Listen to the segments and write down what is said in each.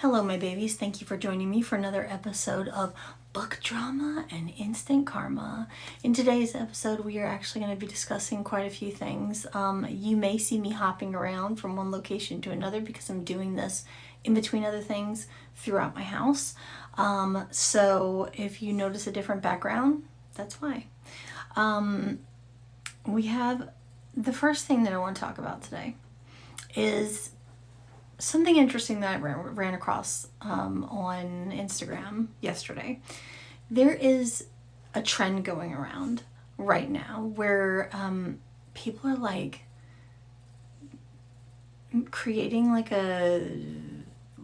Hello, my babies. Thank you for joining me for another episode of Book Drama and Instant Karma. In today's episode, we are actually going to be discussing quite a few things. You may see me hopping around from one location to another because I'm doing this in between other things throughout my house. So if you notice a different background, that's why. We have the first thing that I want to talk about today is something interesting that I ran across on Instagram yesterday. There is a trend going around right now where people are like creating like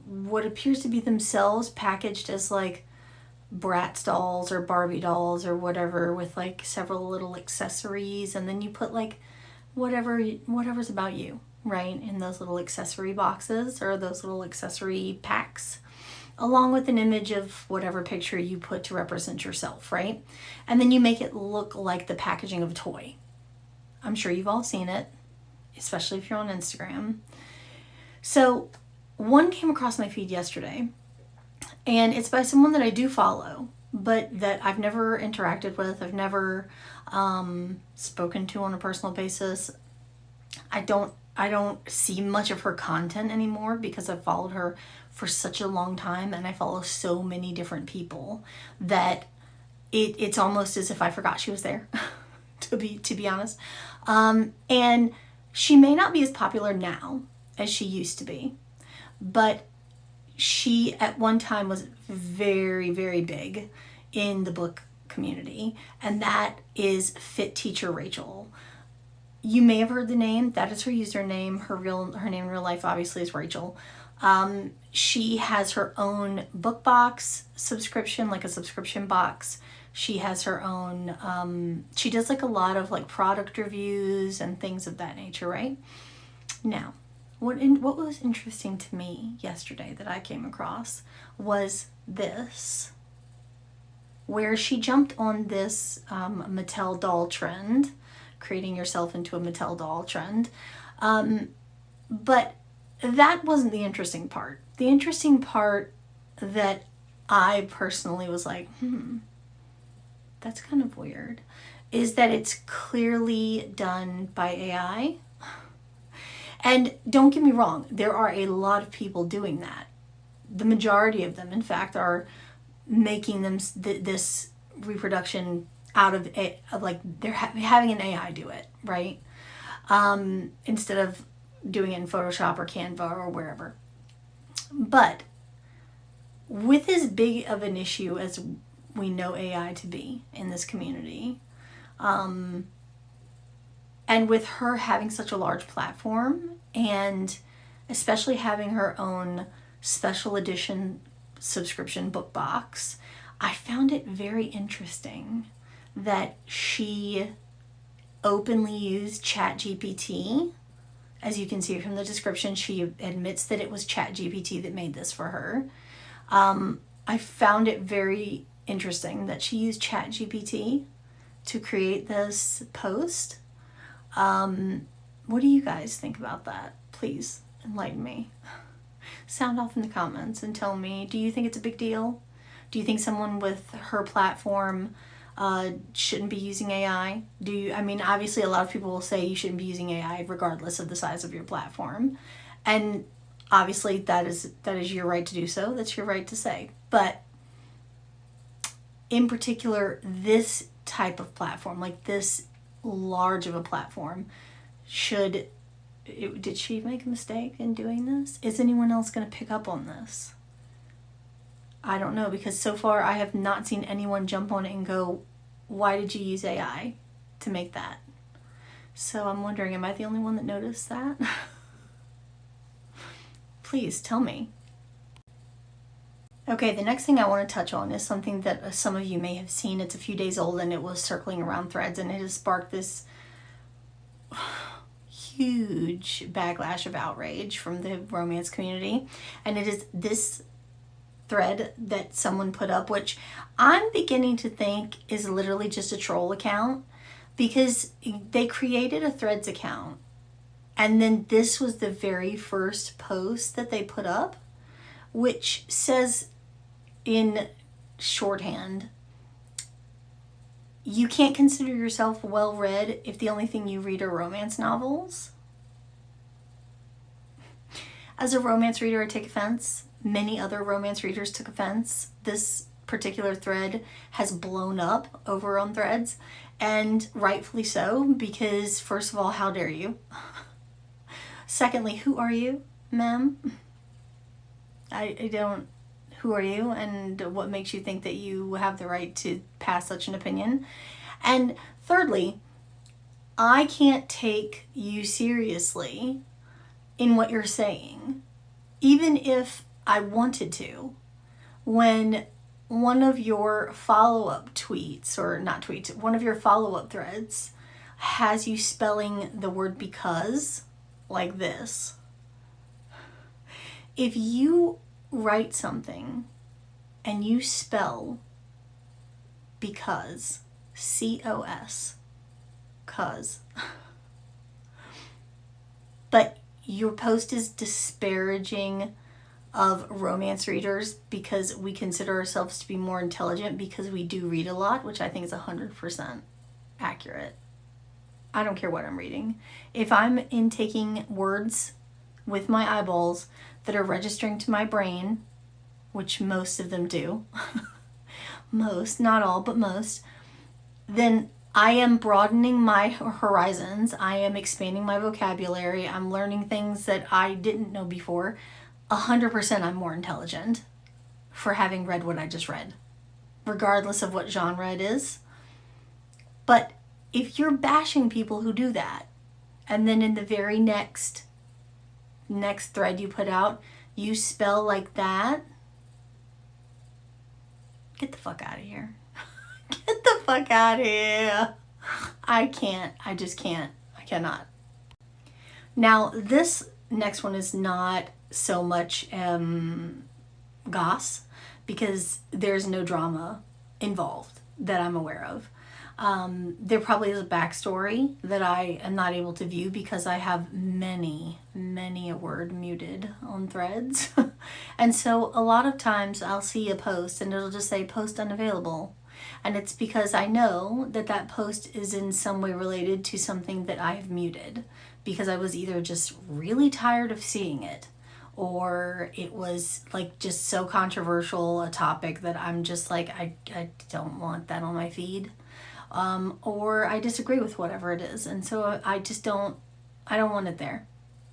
what appears to be themselves packaged as like Bratz dolls or Barbie dolls or whatever, with like several little accessories, and then you put like whatever's about you, right, in those little accessory boxes or those little accessory packs, along with an image of whatever picture you put to represent yourself, right? And then you make it look like the packaging of a toy. I'm sure you've all seen it, especially if you're on Instagram. So one came across my feed yesterday, and it's by someone that I do follow, but that I've never interacted with. I've never spoken to on a personal basis. I don't see much of her content anymore because I've followed her for such a long time, and I follow so many different people that it's almost as if I forgot she was there, to be honest. And she may not be as popular now as she used to be, but she at one time was very, very big in the book community, and that is Fit Teacher Rachel. You may have heard the name. That is her username. Her name in real life obviously is Rachel. She has her own book box subscription, like a subscription box. She has her own, she does like a lot of like product reviews and things of that nature, right? Now, what was interesting to me yesterday that I came across was this, where she jumped on this Mattel doll trend, creating yourself into a Mattel doll trend. But that wasn't the interesting part. The interesting part that I personally was like, that's kind of weird, is that it's clearly done by AI. And don't get me wrong, there are a lot of people doing that. The majority of them, in fact, are making them this reproduction out of like they're having an AI do it, right? Instead of doing it in Photoshop or Canva or wherever. But with as big of an issue as we know AI to be in this community, and with her having such a large platform, and especially having her own special edition subscription book box, I found it very interesting that she openly used ChatGPT. As you can see from the description, she admits that it was ChatGPT that made this for her. I found it very interesting that she used ChatGPT to create this post. What do you guys think about that? Please enlighten me. Sound off in the comments and tell me, do you think it's a big deal? Do you think someone with her platform shouldn't be using AI? Obviously a lot of people will say you shouldn't be using AI regardless of the size of your platform. And obviously that is your right to do so. That's your right to say. But in particular, this type of platform, like this large of a platform, did she make a mistake in doing this? Is anyone else going to pick up on this? I don't know, because so far I have not seen anyone jump on it and go, why did you use AI to make that? So I'm wondering, am I the only one that noticed that? Please tell me. Okay, the next thing I want to touch on is something that some of you may have seen. It's a few days old and it was circling around threads, and it has sparked this huge backlash of outrage from the romance community. And it is this thread that someone put up, which I'm beginning to think is literally just a troll account, because they created a Threads account and then this was the very first post that they put up, which says in shorthand, you can't consider yourself well-read if the only thing you read are romance novels. As a romance reader, I take offense. Many other romance readers took offense. This particular thread has blown up over on Threads, and rightfully so, because first of all, how dare you? Secondly, who are you, ma'am? I don't... Who are you, and what makes you think that you have the right to pass such an opinion? And thirdly, I can't take you seriously in what you're saying, even if I wanted to, when one of your follow-up tweets, or not tweets, one of your follow-up threads has you spelling the word because like this. If you write something and you spell because, C-O-S, cause, but your post is disparaging of romance readers because we consider ourselves to be more intelligent because we do read a lot, which I think is 100% accurate. I don't care what I'm reading. If I'm intaking words with my eyeballs that are registering to my brain, which most of them do, most, not all, but most, then I am broadening my horizons. I am expanding my vocabulary. I'm learning things that I didn't know before. 100% I'm more intelligent for having read what I just read, regardless of what genre it is. But if you're bashing people who do that, and then in the very next thread you put out, you spell like that, get the fuck out of here. Get the fuck out of here. I can't. I just can't. I cannot. Now, this next one is not so much goss, because there's no drama involved that I'm aware of. There probably is a backstory that I am not able to view because I have many a word muted on Threads. And so a lot of times I'll see a post and it'll just say post unavailable. And it's because I know that that post is in some way related to something that I have muted, because I was either just really tired of seeing it, or it was like just so controversial a topic that I'm just like, I don't want that on my feed. Or I disagree with whatever it is. And so I don't want it there.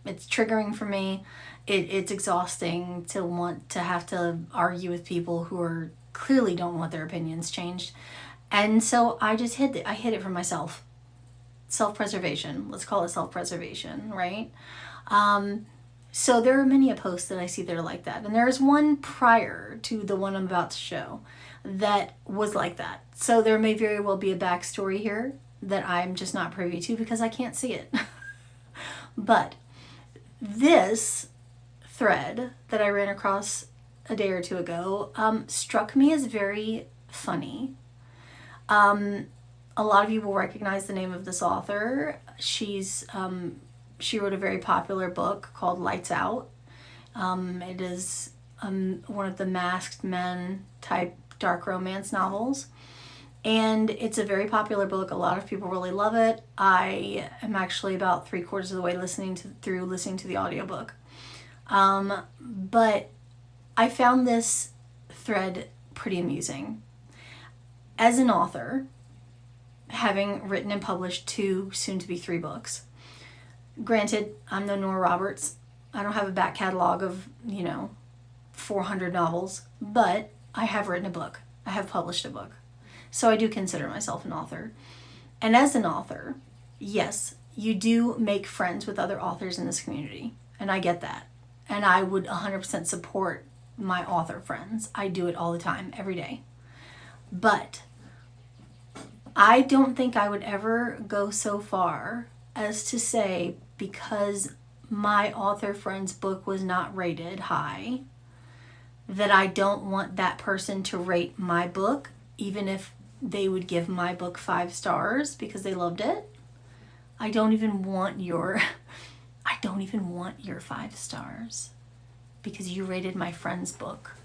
It's triggering for me. It's exhausting to want to have to argue with people who are clearly don't want their opinions changed. And so I just hid it. I hid it for myself. Self-preservation. Let's call it self-preservation, right? So there are many a posts that I see that are like that. And there's one prior to the one I'm about to show that was like that. So there may very well be a backstory here that I'm just not privy to because I can't see it. But this thread that I ran across a day or two ago struck me as very funny. A lot of you will recognize the name of this author. She wrote a very popular book called Lights Out. It is one of the masked men type dark romance novels. And it's a very popular book. A lot of people really love it. I am actually about 3/4 of the way listening to the audiobook. But I found this thread pretty amusing. As an author, having written and published 2, soon to be 3 books, granted, I'm no Nora Roberts. I don't have a back catalog of, 400 novels, but I have written a book. I have published a book. So I do consider myself an author. And as an author, yes, you do make friends with other authors in this community. And I get that. And I would 100% support my author friends. I do it all the time, every day. But I don't think I would ever go so far as to say, because my author friend's book was not rated high, that I don't want that person to rate my book, even if they would give my book 5 stars because they loved it. I don't even want your 5 stars. because you rated my friend's book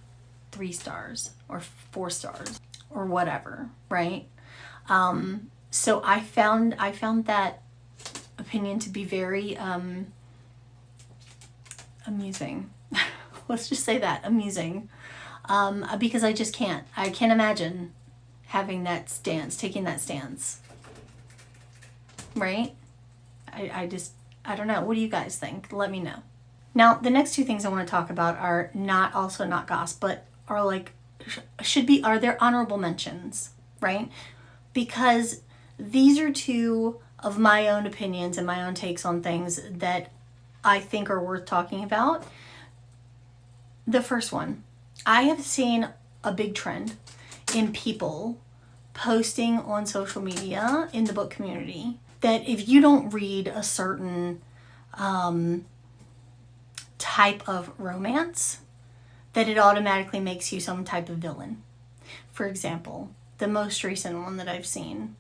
3 stars or 4 stars or whatever, right? So I found that opinion to be very amusing. Let's just say that, amusing. Because I can't imagine having that stance, taking that stance. Right? I don't know. What do you guys think? Let me know. Now, the next 2 things I want to talk about are not gossip, but are like, are there honorable mentions, right? Because these are 2 of my own opinions and my own takes on things that I think are worth talking about. The first one, I have seen a big trend in people posting on social media in the book community that if you don't read a certain type of romance, that it automatically makes you some type of villain. For example, the most recent one that I've seen,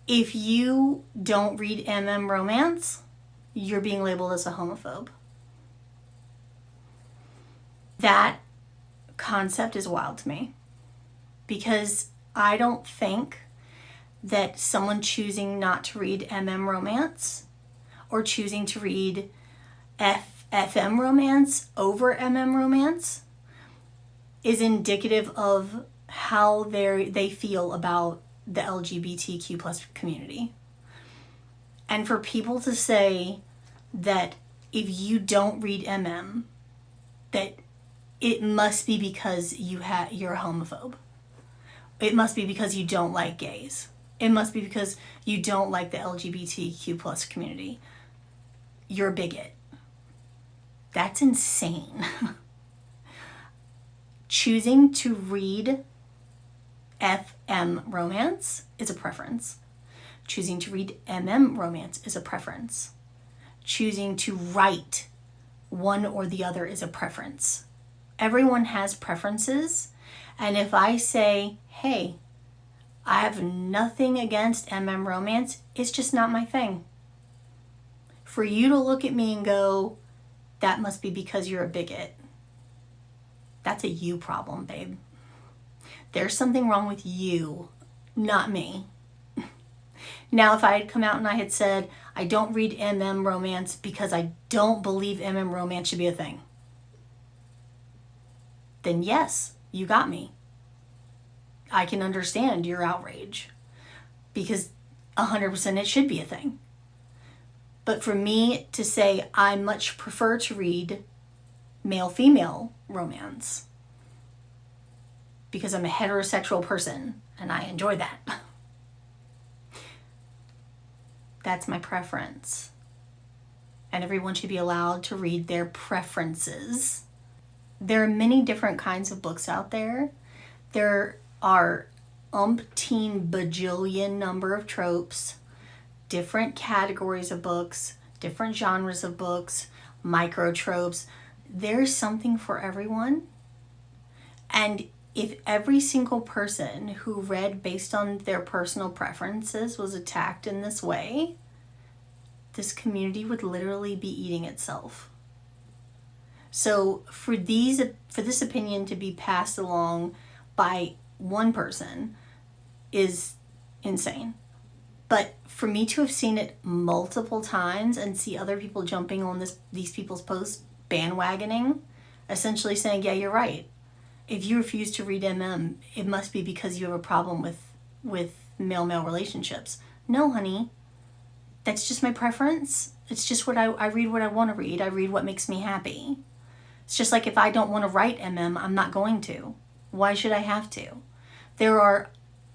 if you don't read romance, you're being labeled as a homophobe. That concept is wild to me, because I don't think that someone choosing not to read romance or choosing to read FM romance over romance is indicative of how they feel about the LGBTQ plus community. And for people to say that if you don't read that it must be because you're a homophobe. It must be because you don't like gays. It must be because you don't like the LGBTQ plus community. You're a bigot. That's insane. Choosing to read FM romance is a preference. Choosing to read romance is a preference. Choosing to write one or the other is a preference. Everyone has preferences. And if I say, hey, I have nothing against romance, it's just not my thing. For you to look at me and go, that must be because you're a bigot. That's a you problem, babe. There's something wrong with you, not me. Now, if I had come out and I had said, I don't read romance because I don't believe romance should be a thing, then yes, you got me. I can understand your outrage, because 100% it should be a thing. But for me to say I much prefer to read male-female romance because I'm a heterosexual person and I enjoy that, that's my preference. And everyone should be allowed to read their preferences. There are many different kinds of books out there. There are umpteen bajillion number of tropes, different categories of books, different genres of books, micro tropes. There's something for everyone. And if every single person who read based on their personal preferences was attacked in this way, this community would literally be eating itself. So for this opinion to be passed along by one person is insane. But for me to have seen it multiple times and see other people jumping on these people's posts, bandwagoning, essentially saying, yeah, you're right. If you refuse to read it must be because you have a problem with male-male relationships. No, honey. That's just my preference. It's just what I read what I want to read. I read what makes me happy. It's just like if I don't want to write I'm not going to. Why should I have to? There are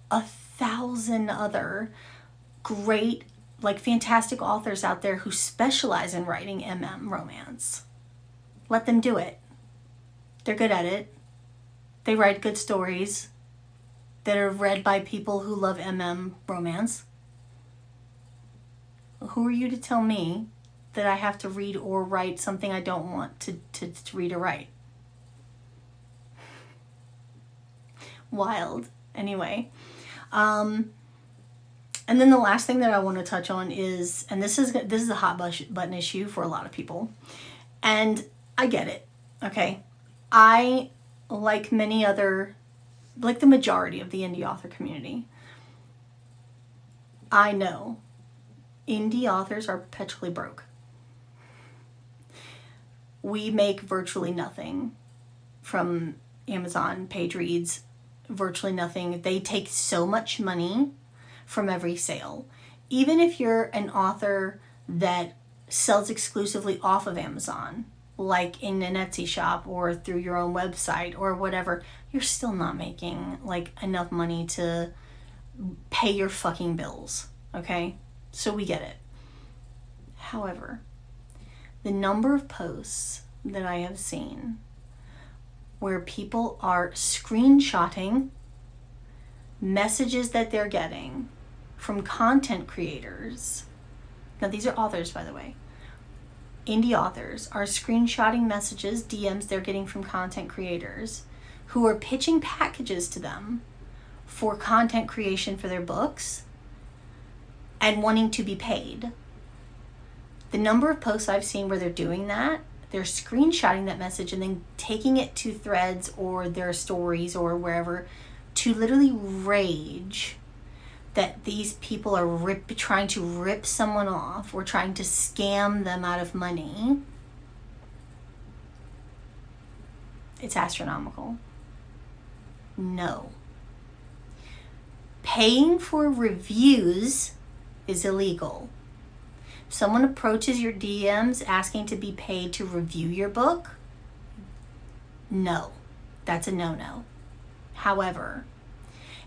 1,000 other great, fantastic authors out there who specialize in writing romance. Let them do it. They're good at it. They write good stories that are read by people who love romance. Who are you to tell me that I have to read or write something I don't want to read or write? Wild. Anyway. And then the last thing that I want to touch on is, and this is a hot button issue for a lot of people, and I get it, okay? I, like many other, like the majority of the indie author community, I know indie authors are perpetually broke. We make virtually nothing from Amazon page reads, virtually nothing. They take so much money from every sale. Even if you're an author that sells exclusively off of Amazon, like in an Etsy shop or through your own website or whatever, you're still not making like enough money to pay your fucking bills, okay? So we get it. However, the number of posts that I have seen where people are screenshotting messages that they're getting from content creators. Now, these are authors, by the way. Indie authors are screenshotting messages, DMs they're getting from content creators who are pitching packages to them for content creation for their books and wanting to be paid. The number of posts I've seen where they're doing that, they're screenshotting that message and then taking it to Threads or their stories or wherever to literally rage that these people are trying to rip someone off or trying to scam them out of money. It's astronomical. No. Paying for reviews is illegal. If someone approaches your DMs asking to be paid to review your book, no, that's a no-no. However,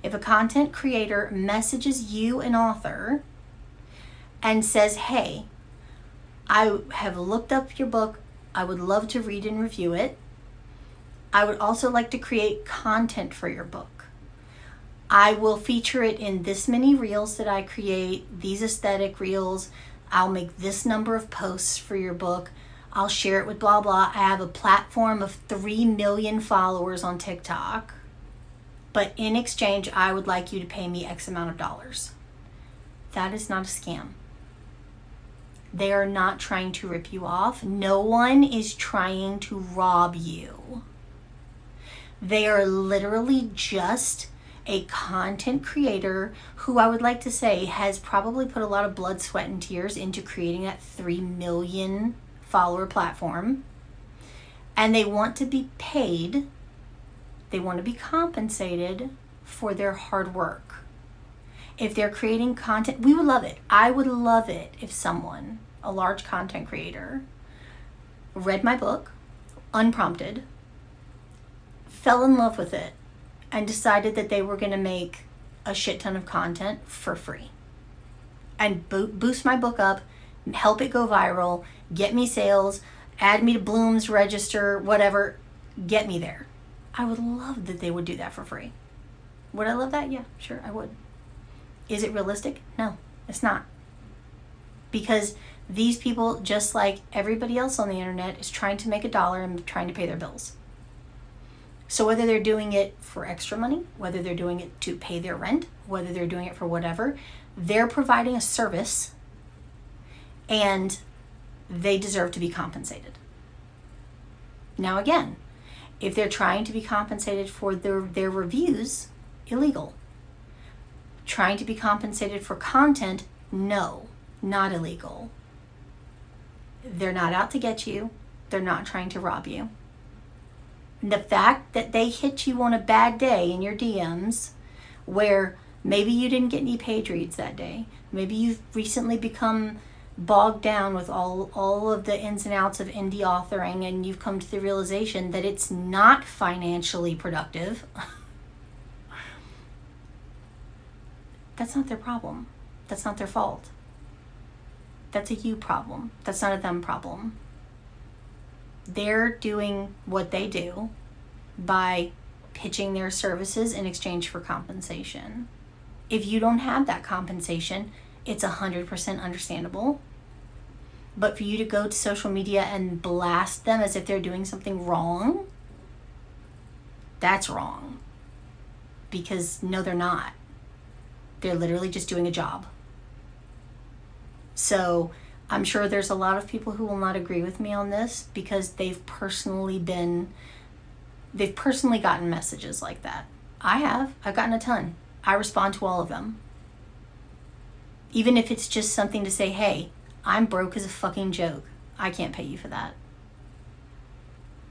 if a content creator messages you, an author, and says, hey, I have looked up your book, I would love to read and review it. I would also like to create content for your book. I will feature it in this many reels that I create, these aesthetic reels. I'll make this number of posts for your book. I'll share it with blah, blah. I have a platform of 3 million followers on TikTok. But in exchange, I would like you to pay me X amount of dollars. That is not a scam. They are not trying to rip you off. No one is trying to rob you. They are literally just a content creator who, I would like to say, has probably put a lot of blood, sweat, and tears into creating that 3 million follower platform. And they want to be paid. They want to be compensated for their hard work. If they're creating content, we would love it. I would love it if someone, a large content creator, read my book, unprompted, fell in love with it, and decided that they were going to make a shit ton of content for free. And boost my book up, help it go viral, get me sales, add me to Bloom's register, whatever, get me there. I would love that they would do that for free. Would I love that? Yeah, sure, I would. Is it realistic? No, it's not. Because these people, just like everybody else on the internet, is trying to make $1 and trying to pay their bills. So whether they're doing it for extra money, whether they're doing it to pay their rent, whether they're doing it for whatever, they're providing a service and they deserve to be compensated. Now again, if they're trying to be compensated for their reviews, illegal. Trying to be compensated for content, no, not illegal. They're not out to get you. They're not trying to rob you. The fact that they hit you on a bad day in your DMs where maybe you didn't get any page reads that day. Maybe you've recently become bogged down with all of the ins and outs of indie authoring and you've come to the realization that it's not financially productive. That's not their problem. That's not their fault. That's a you problem. That's not a them problem. They're doing what they do by pitching their services in exchange for compensation. If you don't have that compensation, it's 100% understandable. But for you to go to social media and blast them as if they're doing something wrong, that's wrong. Because no, they're not. They're literally just doing a job. So I'm sure there's a lot of people who will not agree with me on this because they've personally gotten messages like that. I have. I've gotten a ton. I respond to all of them. Even if it's just something to say, hey, I'm broke as a fucking joke. I can't pay you for that.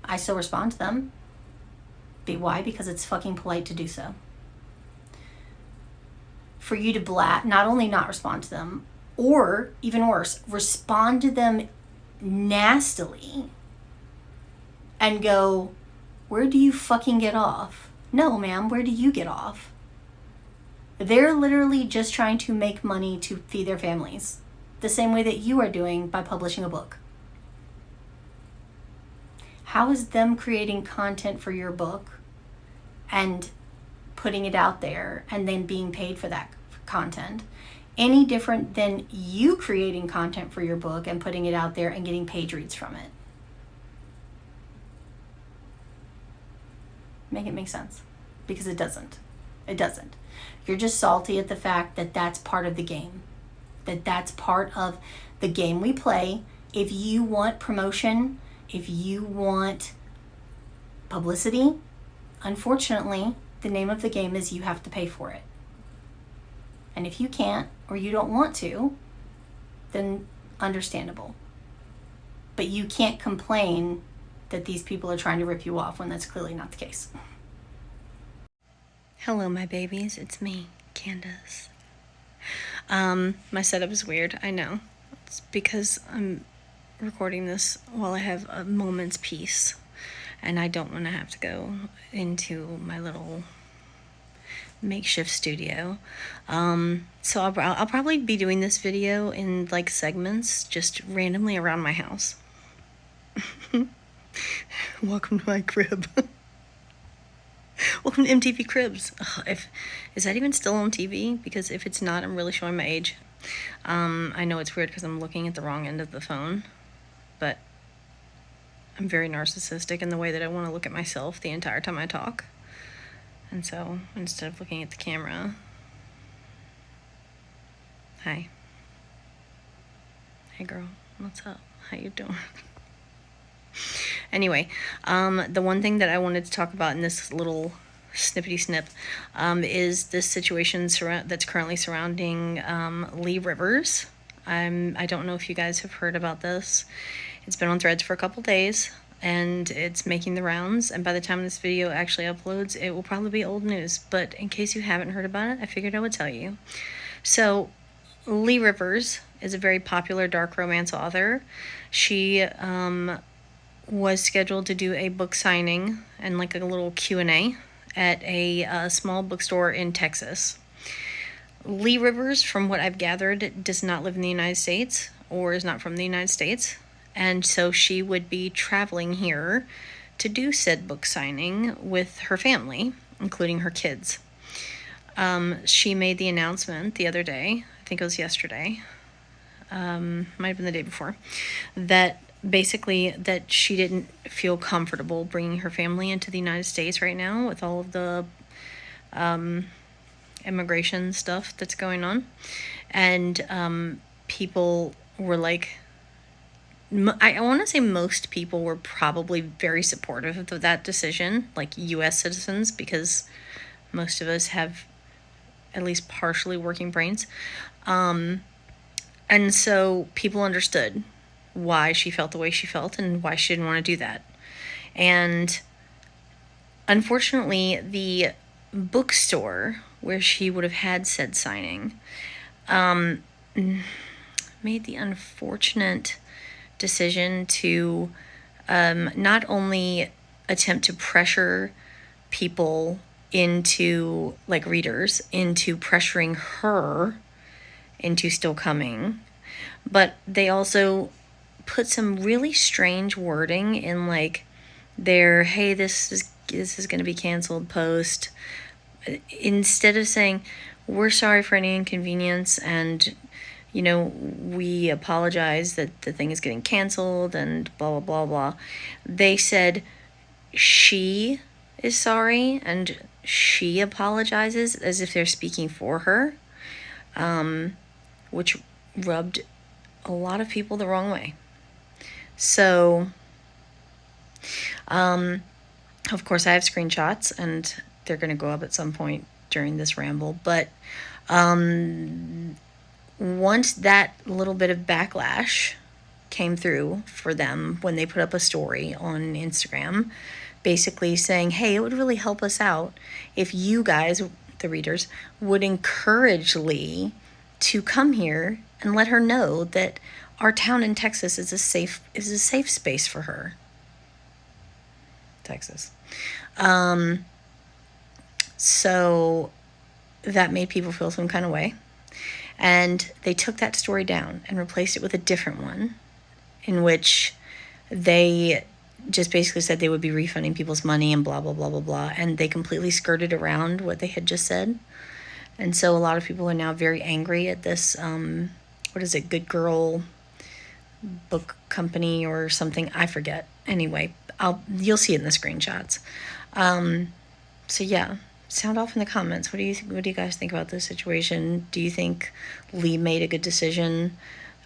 I still respond to them. Why? Because it's fucking polite to do so. For you to not only not respond to them, or even worse, respond to them nastily and go, where do you fucking get off? No, ma'am, where do you get off? They're literally just trying to make money to feed their families, the same way that you are doing by publishing a book. How is them creating content for your book and putting it out there and then being paid for that content any different than you creating content for your book and putting it out there and getting page reads from it? Make it make sense, because it doesn't. It doesn't. You're just salty at the fact that that's part of the game, that's part of the game we play. If you want promotion, if you want publicity, unfortunately, the name of the game is you have to pay for it. And if you can't or you don't want to, then understandable. But you can't complain that these people are trying to rip you off when that's clearly not the case. Hello, my babies. It's me, Candace. My setup is weird, I know. It's because I'm recording this while I have a moment's peace, and I don't want to have to go into my little makeshift studio. So I'll probably be doing this video in like segments, just randomly around my house. Welcome to my crib. Welcome to MTV Cribs. Is that even still on TV? Because if it's not, I'm really showing my age. I know it's weird because I'm looking at the wrong end of the phone, but I'm very narcissistic in the way that I want to look at myself the entire time I talk. And so instead of looking at the camera, hi. Hey girl, what's up? How you doing? Anyway, the one thing that I wanted to talk about in this little snippety snip is this situation that's currently surrounding Leigh Rivers. I don't know if you guys have heard about this. It's been on Threads for a couple days, and it's making the rounds, and by the time this video actually uploads, it will probably be old news. But in case you haven't heard about it, I figured I would tell you. So Leigh Rivers is a very popular dark romance author. She was scheduled to do a book signing and like a little Q&A at a small bookstore in Texas. Leigh Rivers, from what I've gathered, does not live in the United States or is not from the United States, and so she would be traveling here to do said book signing with her family, including her kids. She made the announcement the other day, I think it was yesterday, might have been the day before, that basically that she didn't feel comfortable bringing her family into the United States right now with all of the immigration stuff that's going on. And people were like, I want to say most people were probably very supportive of that decision, like U.S. citizens, because most of us have at least partially working brains. And so people understood why she felt the way she felt and why she didn't want to do that. And unfortunately, the bookstore where she would have had said signing made the unfortunate decision to not only attempt to pressure people into, like readers, into pressuring her into still coming, but they also put some really strange wording in like their, hey, this is going to be canceled post, instead of saying, we're sorry for any inconvenience and, you know, we apologize that the thing is getting canceled and blah, blah, blah, blah. They said she is sorry and she apologizes, as if they're speaking for her, which rubbed a lot of people the wrong way. So, of course, I have screenshots, and they're going to go up at some point during this ramble. But once that little bit of backlash came through for them when they put up a story on Instagram, basically saying, hey, it would really help us out if you guys, the readers, would encourage Leigh to come here and let her know that our town in Texas is a safe space for her. Texas. So that made people feel some kind of way. And they took that story down and replaced it with a different one in which they just basically said they would be refunding people's money and blah, blah, blah, blah, blah. And they completely skirted around what they had just said. And so a lot of people are now very angry at this, what is it, Good Girl book company or something. I forget. Anyway, you'll see it in the screenshots. So yeah, sound off in the comments. What do you guys think about this situation? Do you think Leigh made a good decision?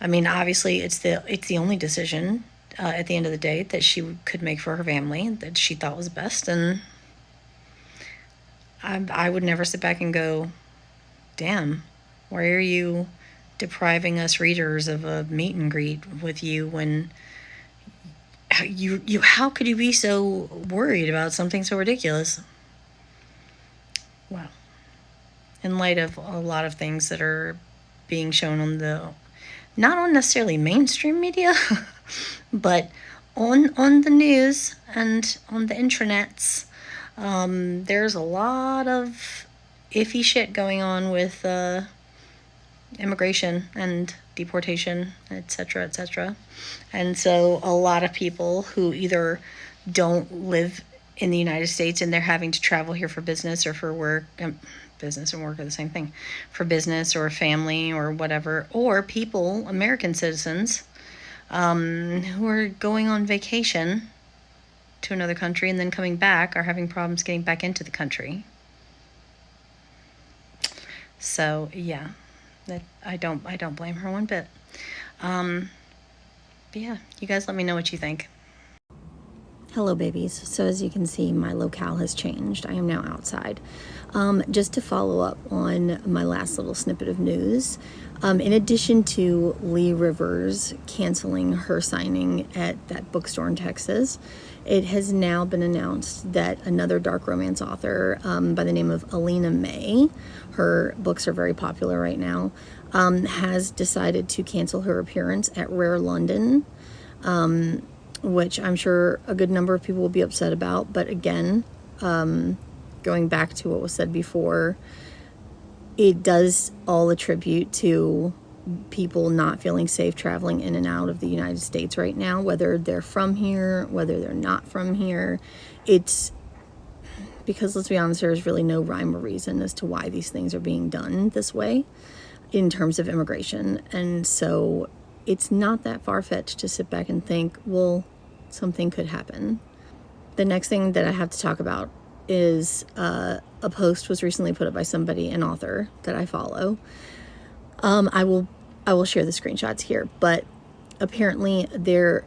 I mean, obviously, it's the only decision at the end of the day that she could make for her family that she thought was best, and I would never sit back and go, "Damn, why are you depriving us readers of a meet and greet with you when how could you be so worried about something so ridiculous?" Well, in light of a lot of things that are being shown on not on necessarily mainstream media, but on the news and on the intranets, there's a lot of iffy shit going on with immigration and deportation, etc., etc. And so a lot of people who either don't live in the United States and they're having to travel here for business or for work, business and work are the same thing, for business or family or whatever, or people, American citizens, who are going on vacation to another country and then coming back are having problems getting back into the country. So yeah, I don't blame her one bit. But yeah, you guys let me know what you think. Hello, babies. So as you can see, my locale has changed. I am now outside. Just to follow up on my last little snippet of news, in addition to Leigh Rivers canceling her signing at that bookstore in Texas, it has now been announced that another dark romance author by the name of Alina May, her books are very popular right now, has decided to cancel her appearance at Rare London, which I'm sure a good number of people will be upset about. But again, going back to what was said before, it does all attribute to people not feeling safe traveling in and out of the United States right now, whether they're from here, whether they're not from here. It's because, let's be honest, there's really no rhyme or reason as to why these things are being done this way in terms of immigration. And so it's not that far-fetched to sit back and think, well, something could happen. The next thing that I have to talk about is a post was recently put up by somebody, an author that I follow. I will share the screenshots here, but apparently there's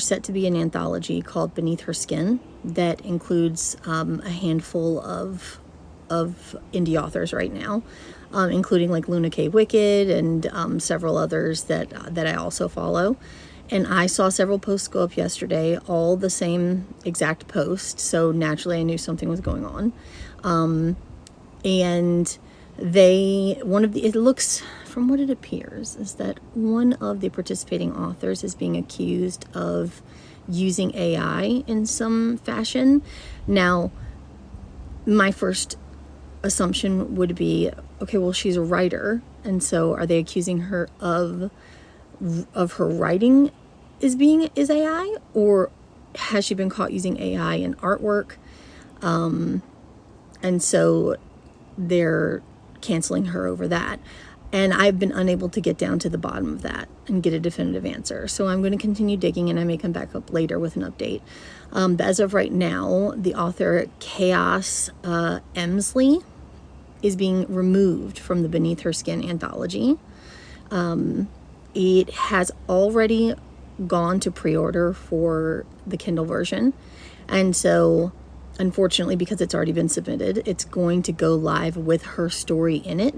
set to be an anthology called Beneath Her Skin that includes a handful of indie authors right now, including like Luna K. Wicked and several others that I also follow. And I saw several posts go up yesterday, all the same exact post, so naturally I knew something was going on. And it looks, from what it appears, is that one of the participating authors is being accused of using AI in some fashion. Now, my first assumption would be, okay, well, she's a writer, and so are they accusing her of her writing is AI, or has she been caught using AI in artwork? And so they're canceling her over that. And I've been unable to get down to the bottom of that and get a definitive answer. So I'm going to continue digging, and I may come back up later with an update. But as of right now, the author Chaos Emsley is being removed from the Beneath Her Skin anthology. it has already gone to pre-order for the Kindle version. And so, unfortunately, because it's already been submitted, it's going to go live with her story in it.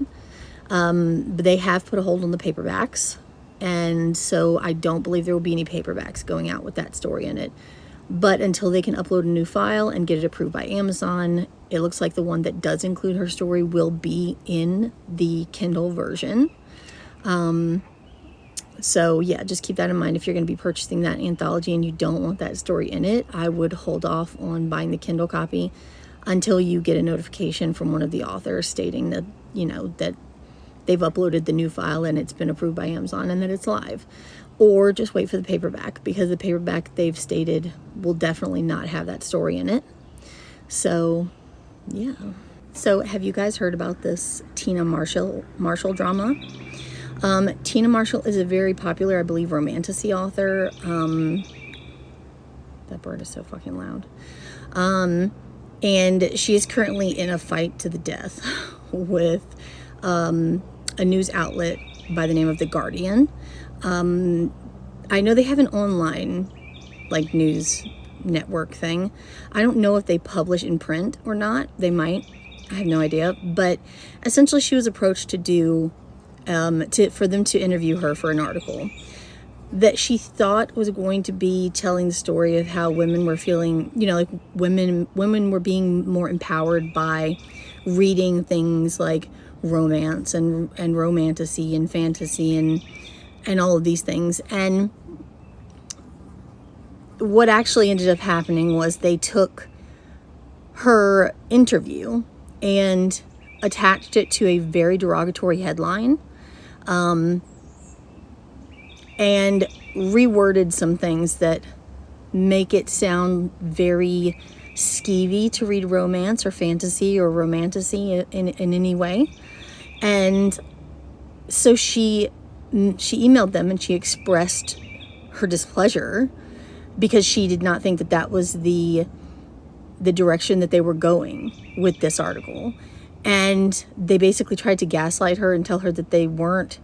But they have put a hold on the paperbacks. And so I don't believe there will be any paperbacks going out with that story in it. But until they can upload a new file and get it approved by Amazon, it looks like the one that does include her story will be in the Kindle version. So yeah, just keep that in mind. If you're going to be purchasing that anthology and you don't want that story in it, I would hold off on buying the Kindle copy until you get a notification from one of the authors stating that, that they've uploaded the new file and it's been approved by Amazon and that it's live. Or just wait for the paperback, because the paperback, they've stated, will definitely not have that story in it. So yeah. So have you guys heard about this Tina Marshall drama? Tina Marshall is a very popular, I believe, romantasy author. That bird is so fucking loud. And she is currently in a fight to the death with a news outlet by the name of The Guardian. I know they have an online, news network thing. I don't know if they publish in print or not. They might. I have no idea. But essentially, she was approached to do for them to interview her for an article that she thought was going to be telling the story of how women were feeling, women were being more empowered by reading things like romance and romantasy and fantasy and all of these things. And what actually ended up happening was they took her interview and attached it to a very derogatory headline, and reworded some things that make it sound very skeevy to read romance or fantasy or romantasy in any way. And so she emailed them and she expressed her displeasure because she did not think that that was the direction that they were going with this article. And they basically tried to gaslight her and tell her that they weren't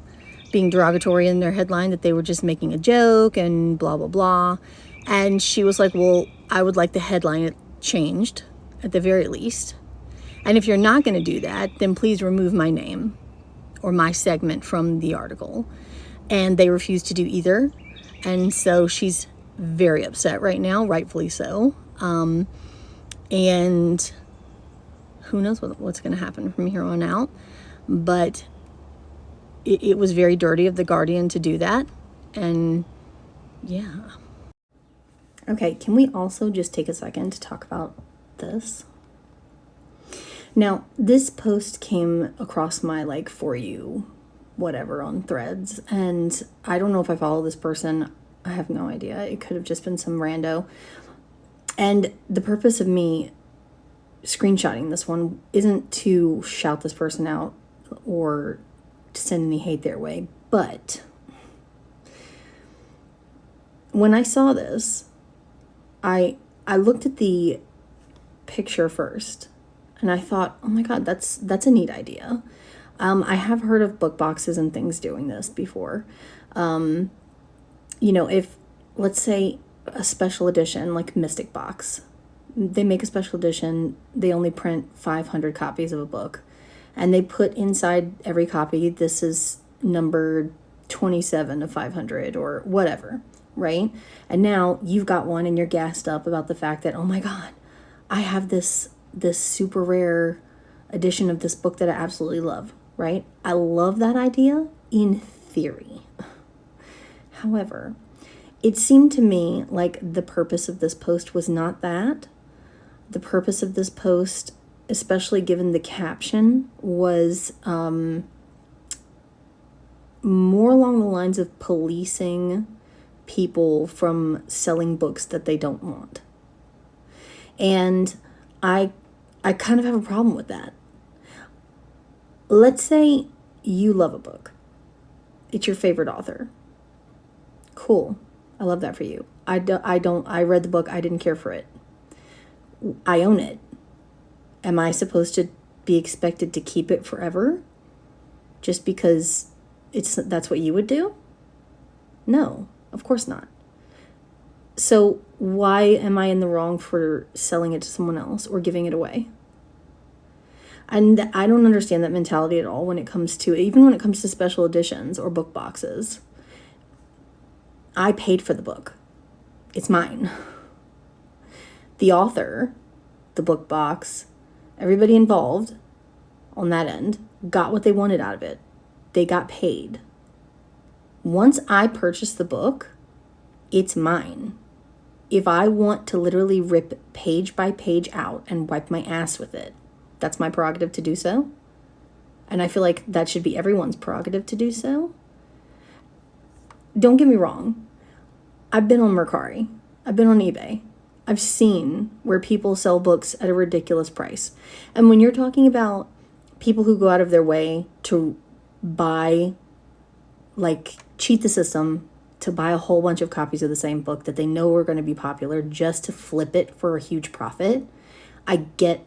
being derogatory in their headline, that they were just making a joke and blah, blah, blah. And she was like, well, I would like the headline changed at the very least. And if you're not going to do that, then please remove my name or my segment from the article. And they refused to do either. And so she's very upset right now, rightfully so. And who knows what's going to happen from here on out. But it was very dirty of The Guardian to do that. And yeah. Okay, can we also just take a second to talk about this? Now, this post came across my For You whatever on Threads, and I don't know if I follow this person. I have no idea. It could have just been some rando. And the purpose of me screenshotting this one isn't to shout this person out or to send any hate their way, but when I saw this, I looked at the picture first and I thought, oh my God, that's a neat idea. I have heard of book boxes and things doing this before. If, let's say, a special edition like Mystic Box, they make a special edition, they only print 500 copies of a book, and they put inside every copy, this is number 27 of 500 or whatever, right? And now you've got one and you're gassed up about the fact that, oh my God, I have this super rare edition of this book that I absolutely love, right? I love that idea in theory. However, it seemed to me like the purpose of this post was not that. The purpose of this post, especially given the caption, was more along the lines of policing people from selling books that they don't want. And I kind of have a problem with that. Let's say you love a book. It's your favorite author. Cool. I love that for you. I read the book. I didn't care for it. I own it. Am I supposed to be expected to keep it forever? Just because that's what you would do? No, of course not. So why am I in the wrong for selling it to someone else or giving it away? And I don't understand that mentality at all when it comes to, even when it comes to special editions or book boxes. I paid for the book. It's mine. The author, the book box, everybody involved on that end got what they wanted out of it. They got paid. Once I purchase the book, it's mine. If I want to literally rip page by page out and wipe my ass with it, that's my prerogative to do so. And I feel like that should be everyone's prerogative to do so. Don't get me wrong. I've been on Mercari. I've been on eBay. I've seen where people sell books at a ridiculous price. And when you're talking about people who go out of their way to buy, like, cheat the system, to buy a whole bunch of copies of the same book that they know are going to be popular just to flip it for a huge profit, I get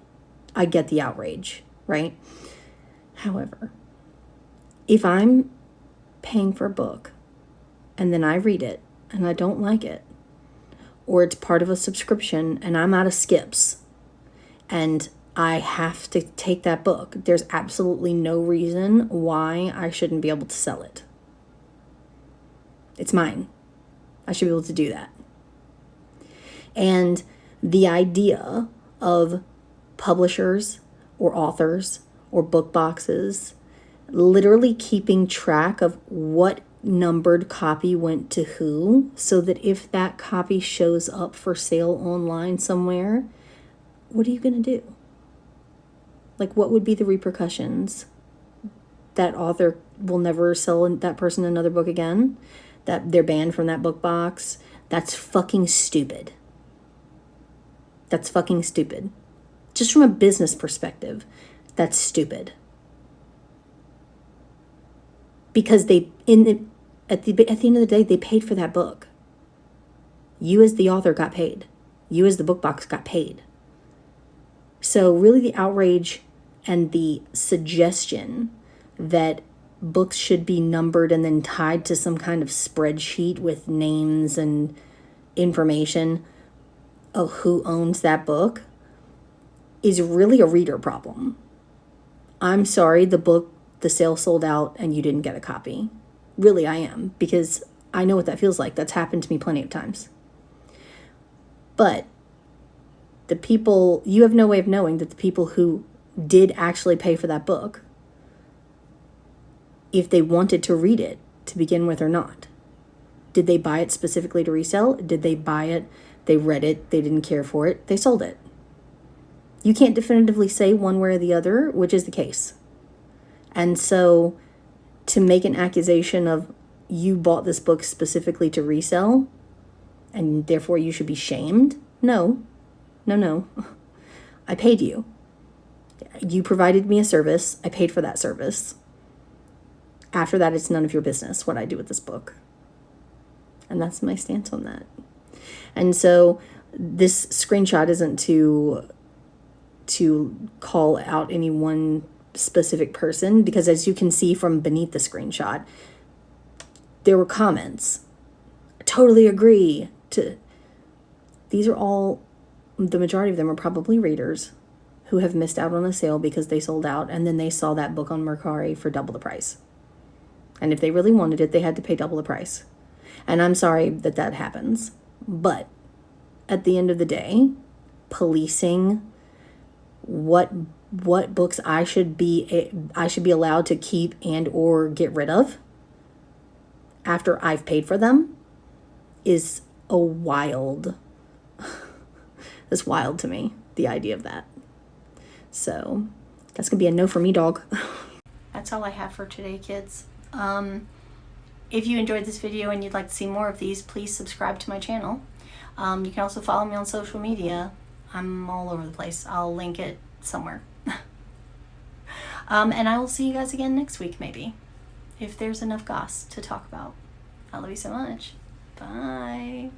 the outrage, right? However, if I'm paying for a book and then I read it and I don't like it, or it's part of a subscription and I'm out of skips and I have to take that book, there's absolutely no reason why I shouldn't be able to sell it. It's mine. I should be able to do that. And the idea of publishers or authors or book boxes literally keeping track of what numbered copy went to who, so that if that copy shows up for sale online somewhere, what are you going to do? Like, what would be the repercussions? That author will never sell that person another book again? That they're banned from that book box? That's fucking stupid. That's fucking stupid. Just from a business perspective, that's stupid. Because at the end of the day, they paid for that book. You as the author got paid. You as the book box got paid. So really the outrage and the suggestion that books should be numbered and then tied to some kind of spreadsheet with names and information of who owns that book is really a reader problem. I'm sorry, the sale sold out and you didn't get a copy. Really, I am, because I know what that feels like. That's happened to me plenty of times. But the people, you have no way of knowing that the people who did actually pay for that book, if they wanted to read it to begin with or not. Did they buy it specifically to resell? Did they buy it, they read it, they didn't care for it, they sold it? You can't definitively say one way or the other, which is the case. And so to make an accusation of you bought this book specifically to resell and therefore you should be shamed, no. I paid you. You provided me a service. I paid for that service. After that, it's none of your business what I do with this book. And that's my stance on that. And so this screenshot isn't to call out any one specific person, because as you can see from beneath the screenshot, there were comments. I totally agree. These are all, the majority of them are probably readers who have missed out on a sale because they sold out and then they saw that book on Mercari for double the price. And if they really wanted it, they had to pay double the price. And I'm sorry that happens. But at the end of the day, policing what books I should be allowed to keep and or get rid of after I've paid for them is it's wild to me, the idea of that. So that's gonna be a no for me, dog. That's all I have for today, kids. If you enjoyed this video and you'd like to see more of these, please subscribe to my channel. You can also follow me on social media. I'm all over the place. I'll link it somewhere. And I will see you guys again next week, maybe, if there's enough goss to talk about. I love you so much. Bye.